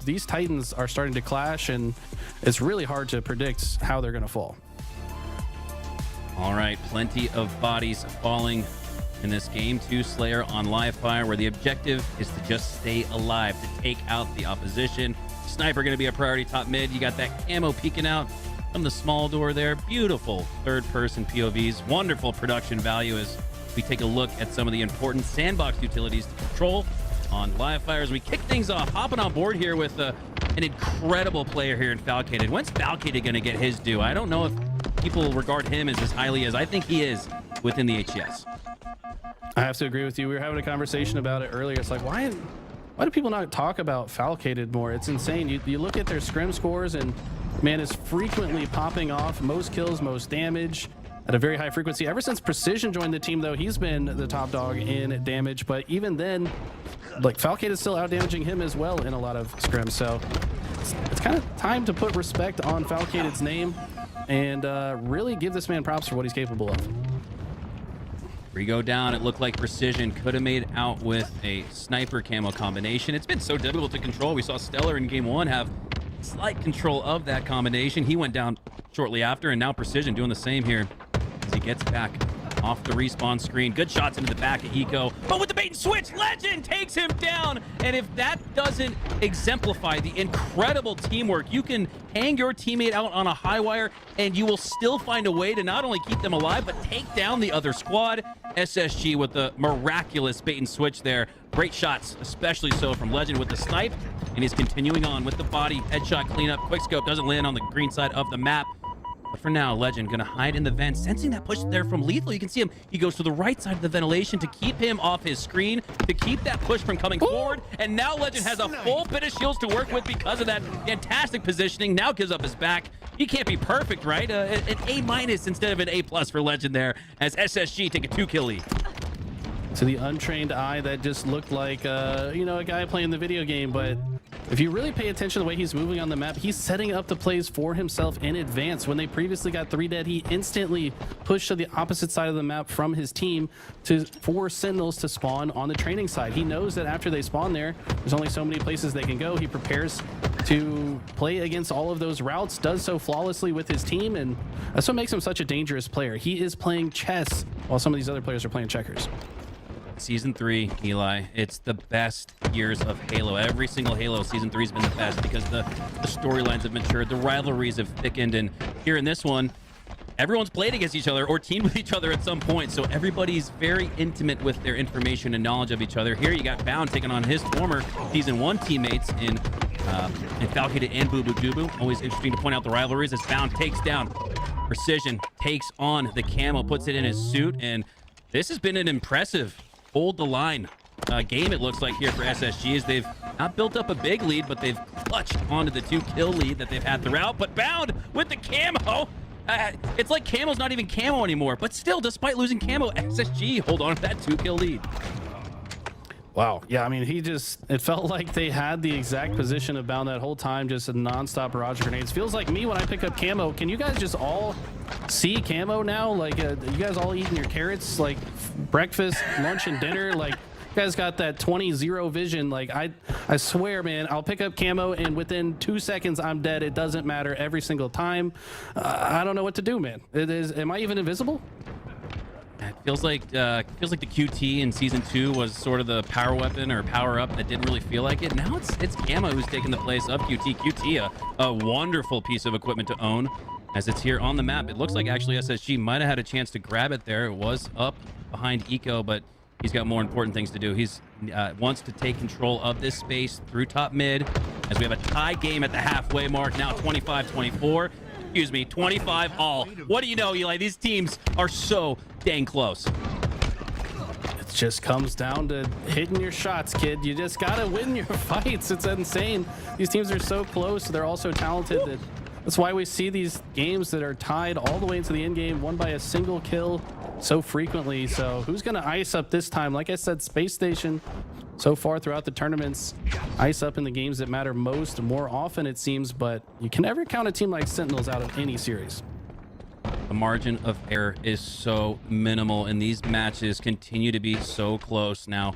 these Titans are starting to clash, and it's really hard to predict how they're going to fall. All right, plenty of bodies falling in this game 2 Slayer on live fire, where the objective is to just stay alive, to take out the opposition. Sniper going to be a priority top mid. You got that camo peeking out from the small door there. Beautiful third-person POVs. Wonderful production value as we take a look at some of the important sandbox utilities to control on live fire. As we kick things off, hopping on board here with an incredible player here in Falcated. When's Falcated going to get his due? I don't know if people regard him as highly as I think he is within the HCS. I have to agree with you. We were having a conversation about it earlier. It's like, why do people not talk about Falcated more? It's insane. You look at their scrim scores, and man is frequently popping off. Most kills, most damage at a very high frequency. Ever since Precision joined the team, though, he's been the top dog in damage. But even then, like, Falcated is still out damaging him as well in a lot of scrims. So it's kind of time to put respect on Falcated's name and really give this man props for what he's capable of. We go down. It looked like Precision could have made out with a sniper camo combination. It's been so difficult to control. We saw Stellar in game 1 have slight control of that combination. He went down shortly after, and now Precision doing the same here as he gets back off the respawn screen. Good shots into the back of Eco, but with the bait and switch, Legend takes him down. And if that doesn't exemplify the incredible teamwork, you can hang your teammate out on a high wire and you will still find a way to not only keep them alive, but take down the other squad. SSG with the miraculous bait and switch there. Great shots, especially so from Legend with the snipe, and he's continuing on with the body. Headshot cleanup. Quickscope doesn't land on the green side of the map. But for now, Legend gonna hide in the vent, sensing that push there from Lethal. You can see him. He goes to the right side of the ventilation to keep him off his screen, to keep that push from coming forward. And now Legend has a full bit of shields to work with because of that fantastic positioning. Now gives up his back. He can't be perfect, right? An A- instead of an A+ for Legend there, as SSG take a 2-kill lead. To the untrained eye, that just looked like, a guy playing the video game. But if you really pay attention to the way he's moving on the map, he's setting up the plays for himself in advance. When they previously got 3 dead, he instantly pushed to the opposite side of the map from his team for Sentinels to spawn on the training side. He knows that after they spawn there's only so many places they can go. He prepares to play against all of those routes, does so flawlessly with his team, and that's what makes him such a dangerous player. He is playing chess while some of these other players are playing checkers. Season 3, Eli, it's the best years of Halo. Every single Halo Season 3 has been the best because the storylines have matured, the rivalries have thickened, and here in this one, everyone's played against each other or teamed with each other at some point, so everybody's very intimate with their information and knowledge of each other. Here you got Bound taking on his former Season 1 teammates in Falcated and Boo Boo Doo Boo. Always interesting to point out the rivalries as Bound takes down Precision, takes on the camo, puts it in his suit, and this has been an impressive hold the line game, it looks like, here for SSG, as they've not built up a big lead, but they've clutched onto the 2-kill lead that they've had throughout. But Bound with the camo, it's like camo's not even camo anymore, but still, despite losing camo, SSG hold on to that 2-kill lead. Wow. Yeah, I mean, it felt like they had the exact position of Bound that whole time, just a non-stop barrage of grenades. Feels like me when I pick up camo. Can you guys just all see camo now? Like, you guys all eating your carrots, like breakfast, lunch, and dinner? Like, you guys got that 20-0 vision. Like, I swear, man, I'll pick up camo, and within 2 seconds, I'm dead. It doesn't matter every single time. I don't know what to do, man. Am I even invisible? It feels like the QT in Season 2 was sort of the power weapon or power up that didn't really feel like it. Now it's Camo who's taking the place of QT. QT, a wonderful piece of equipment to own as it's here on the map. It looks like actually SSG might have had a chance to grab it there. It was up behind Eco, but he's got more important things to do. He's wants to take control of this space through top mid as we have a tie game at the halfway mark. Now 25-24. Excuse me, 25 all. What do you know, Eli? These teams are so dang close. It just comes down to hitting your shots, kid. You just gotta win your fights. It's insane. These teams are so close. They're all so talented. That's why we see these games that are tied all the way into the end game, won by a single kill so frequently. So who's gonna ice up this time? Like I said, Space Station so far throughout the tournaments ice up in the games that matter most more often, it seems, but you can never count a team like Sentinels out of any series. The margin of error is so minimal, and these matches continue to be so close. Now,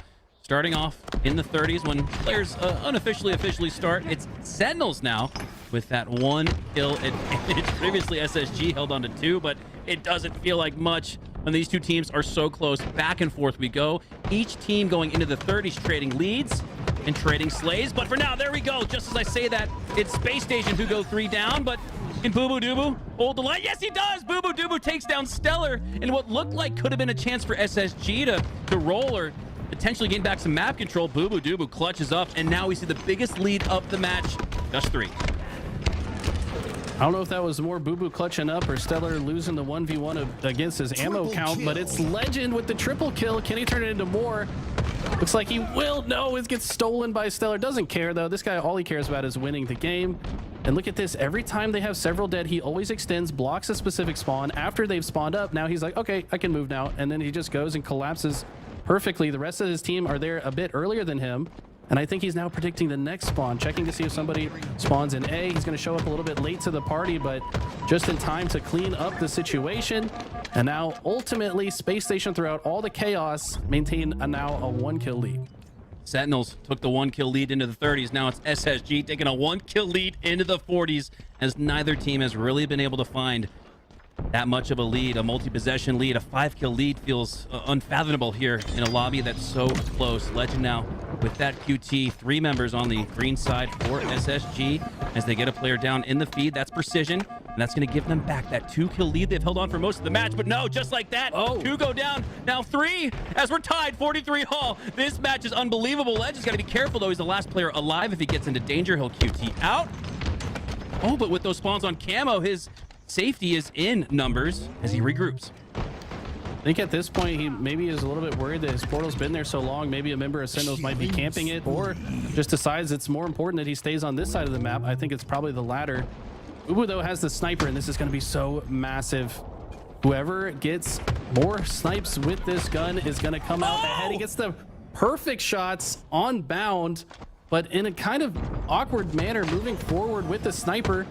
Starting off in the 30s when players officially start. It's Sentinels now with that 1 kill advantage. Previously, SSG held on to 2, but it doesn't feel like much when these two teams are so close. Back and forth we go. Each team going into the 30s trading leads and trading slays. But for now, there we go. Just as I say that, it's Space Station who go 3 down, but can Boo Boo Doo hold the line? Yes, he does! Boo Boo Doo takes down Stellar in what looked like could have been a chance for SSG to roll or potentially gain back some map control. Boo Boo Doo clutches up, and now we see the biggest lead of the match. Just 3. I don't know if that was more Boo Boo clutching up or Stellar losing the 1v1 against his ammo count, but it's Legend with the triple kill. Can he turn it into more? Looks like he will. No, it gets stolen by Stellar. Doesn't care, though. This guy, all he cares about is winning the game. And look at this. Every time they have several dead, he always extends, blocks a specific spawn. After they've spawned up, now he's like, okay, I can move now. And then he just goes and collapses perfectly. The rest of his team are there a bit earlier than him. And I think he's now predicting the next spawn, checking to see if somebody spawns in A. He's going to show up a little bit late to the party, but just in time to clean up the situation. And now, ultimately, Space Station, throughout all the chaos, maintain now a 1-kill lead. Sentinels took the 1-kill lead into the 30s. Now it's SSG taking a 1-kill lead into the 40s, as neither team has really been able to find that much of a lead. A multi-possession lead, a 5-kill lead feels unfathomable here in a lobby that's so close. Legend now with that QT. 3 members on the green side for SSG as they get a player down in the feed. That's Precision, and that's going to give them back that 2-kill lead they've held on for most of the match. But no, just like that, 2 go down. Now 3 as we're tied 43 all. This match is unbelievable. Legend's got to be careful, though. He's the last player alive. If he gets into danger, he'll QT out. Oh, but with those spawns on camo, his safety is in numbers as he regroups. I think at this point, he maybe is a little bit worried that his portal's been there so long. Maybe a member of Sentinels might be camping it, or just decides it's more important that he stays on this side of the map. I think it's probably the latter. Ubu, though, has the sniper, and this is going to be so massive. Whoever gets more snipes with this gun is going to come out ahead. He gets the perfect shots on bound, but in a kind of awkward manner, moving forward with the sniper.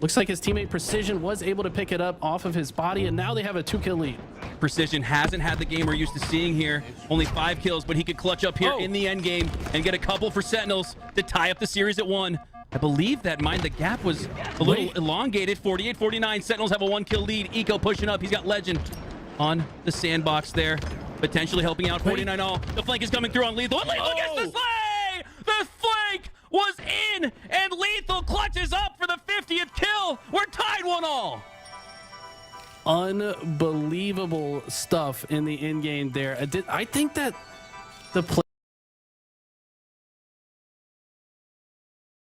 Looks like his teammate Precision was able to pick it up off of his body, and now they have a 2-kill lead. Precision hasn't had the game we're used to seeing here. Only 5 kills, but he could clutch up here in the end game and get a couple for Sentinels to tie up the series at 1. I believe that Mind the Gap was a little elongated. 48-49. Sentinels have a 1-kill lead. Eco pushing up. He's got Legend on the sandbox there, potentially helping out. 49 all. The flank is coming through on Lethal. And Lethal gets the slay! The flank was in, and Lethal clutches up for the 50th kill. We're tied 1 all. Unbelievable stuff in the in game there. I think that the play